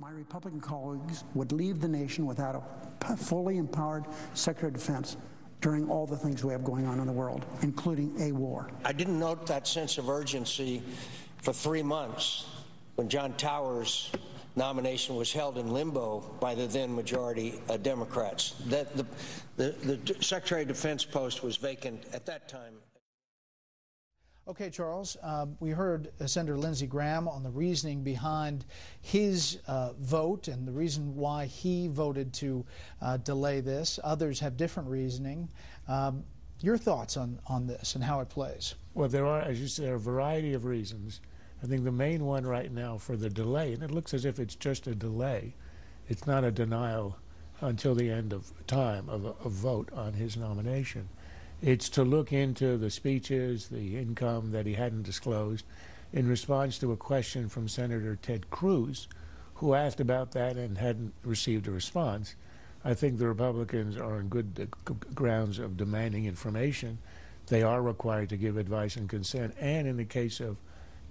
my Republican colleagues would leave the nation without a fully empowered Secretary of Defense during all the things we have going on in the world, including a war. I didn't note that sense of urgency for 3 months when John Towers' nomination was held in limbo by the then majority Democrats. The Secretary of Defense post was vacant at that time. Okay, Charles, we heard Senator Lindsey Graham on the reasoning behind his vote and the reason why he voted to delay this. Others have different reasoning. Your thoughts on this and how it plays? Well, there are, as you said, a variety of reasons. I think the main one right now for the delay, and it looks as if it's just a delay, it's not a denial until the end of time of a vote on his nomination. It's to look into the speeches, the income that he hadn't disclosed, in response to a question from Senator Ted Cruz, who asked about that and hadn't received a response. I think the Republicans are on good grounds of demanding information. They are required to give advice and consent, and in the case of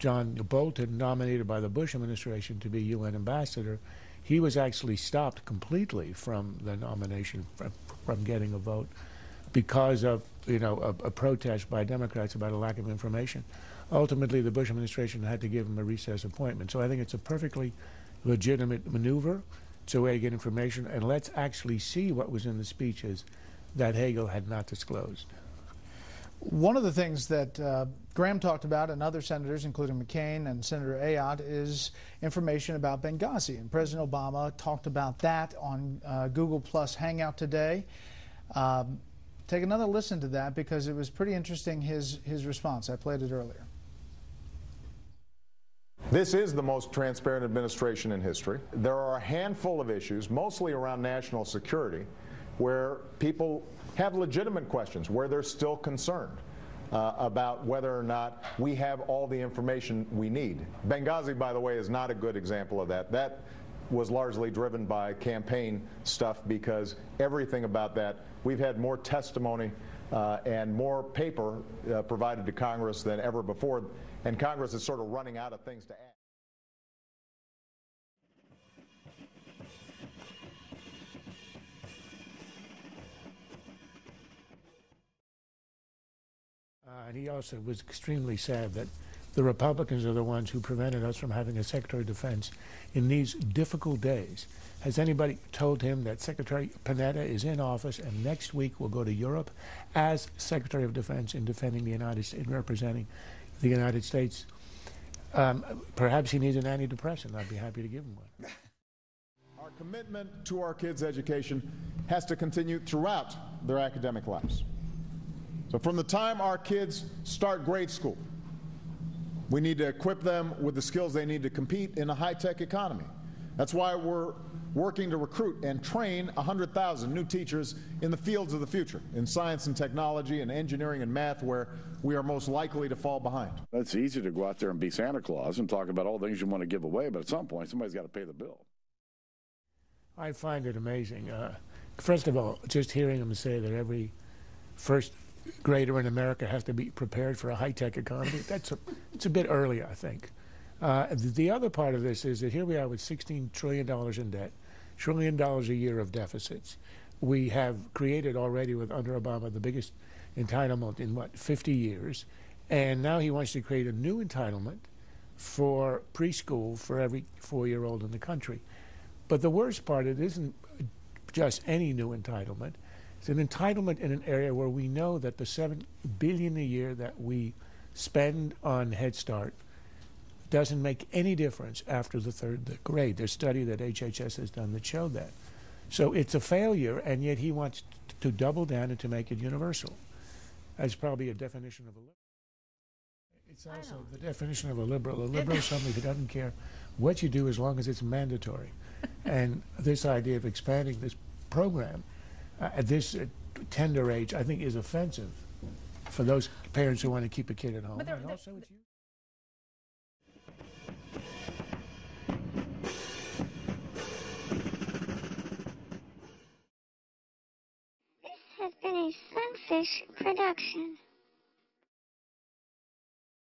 John Bolton, nominated by the Bush administration to be UN ambassador, he was actually stopped completely from the nomination, from getting a vote, because of a protest by Democrats about a lack of information. Ultimately, the Bush administration had to give him a recess appointment. So I think it's a perfectly legitimate maneuver. It's a way to get information, and let's actually see what was in the speeches that Hagel had not disclosed. One of the things that Graham talked about, and other senators, including McCain and Senator Ayotte, is information about Benghazi. And President Obama talked about that on Google Plus Hangout today. Take another listen to that because it was pretty interesting, his response. I played it earlier. This is the most transparent administration in history. There are a handful of issues, mostly around national security, where people have legitimate questions, where they're still concerned about whether or not we have all the information we need. Benghazi, by the way, is not a good example of that. That was largely driven by campaign stuff because everything about that, we've had more testimony and more paper provided to Congress than ever before, and Congress is sort of running out of things to add. And he also was extremely sad that the Republicans are the ones who prevented us from having a Secretary of Defense in these difficult days. Has anybody told him that Secretary Panetta is in office and next week will go to Europe as Secretary of Defense in defending the United States, in representing the United States? Perhaps he needs an antidepressant. I'd be happy to give him one. Our commitment to our kids' education has to continue throughout their academic lives. So from the time our kids start grade school, we need to equip them with the skills they need to compete in a high-tech economy. That's why we're working to recruit and train 100,000 new teachers in the fields of the future, in science and technology and engineering and math, where we are most likely to fall behind. It's easy to go out there and be Santa Claus and talk about all the things you want to give away, but at some point, somebody's got to pay the bill. I find it amazing. First of all, just hearing him say that every first grader in America has to be prepared for a high-tech economy, it's a bit early, I think. The other part of this is that here we are with $16 trillion in debt, $1 trillion a year of deficits. We have created already under Obama the biggest entitlement in, 50 years. And now he wants to create a new entitlement for preschool for every 4-year-old in the country. But the worst part, it isn't just any new entitlement. It's an entitlement in an area where we know that the $7 billion a year that we spend on Head Start doesn't make any difference after the third grade. There's a study that HHS has done that showed that. So it's a failure, and yet he wants to double down and to make it universal. That's probably a definition of a liberal. It's also the definition of a liberal. A liberal is somebody who doesn't care what you do as long as it's mandatory. And this idea of expanding this program at this tender age, I think, is offensive for those parents who want to keep a kid at home. And also it's you. This has been a Sunfish production.